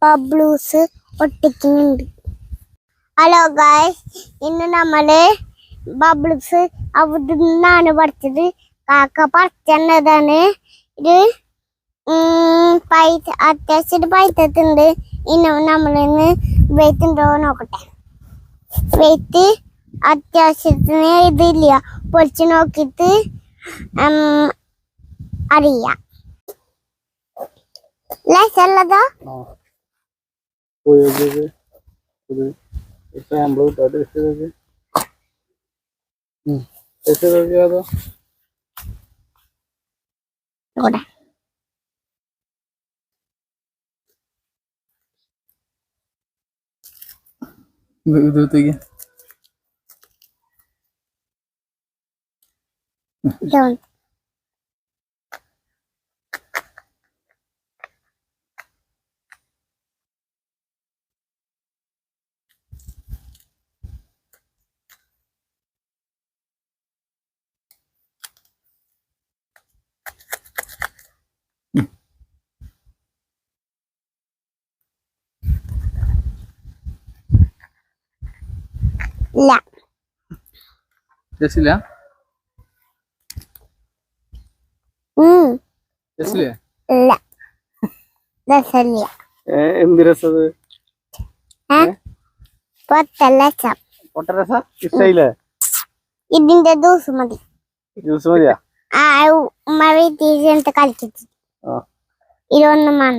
ബബ്ലൂസ് ഒട്ടിക്കുന്നുണ്ട്. Hello guys, ഇന്ന് നമ്മള് ബബ്ലൂസ് അവിടെ നിന്നാണ് പഠിച്ചത്. കാക്ക പറിച്ചതാണ്. ഇത് അത്യാവശ്യം പൈത്തട്ടുണ്ട്. ഇന്ന് നമ്മളിന്ന് വെയിറ്റ് ഉണ്ടോ നോക്കട്ടെ. വെയിറ്റ് അത്യാവശ്യത്തിന് ഇതില്ല, പൊളിച്ച് നോക്കിയിട്ട് അറിയാം. ലെസ്സല്ലതോ ഇല്ല. രസില്ല ഇല്ല, രസമില്ല. എന്ത് രസത്? പൊട്ടരസ ഇഷ്ടയില്ലേ? ഇതിന്റെ ജ്യൂസ് മതി. ജ്യൂസ് മതിയാ? ഉമ്മ വീട്ടിൽ കളിച്ചിട്ട് 21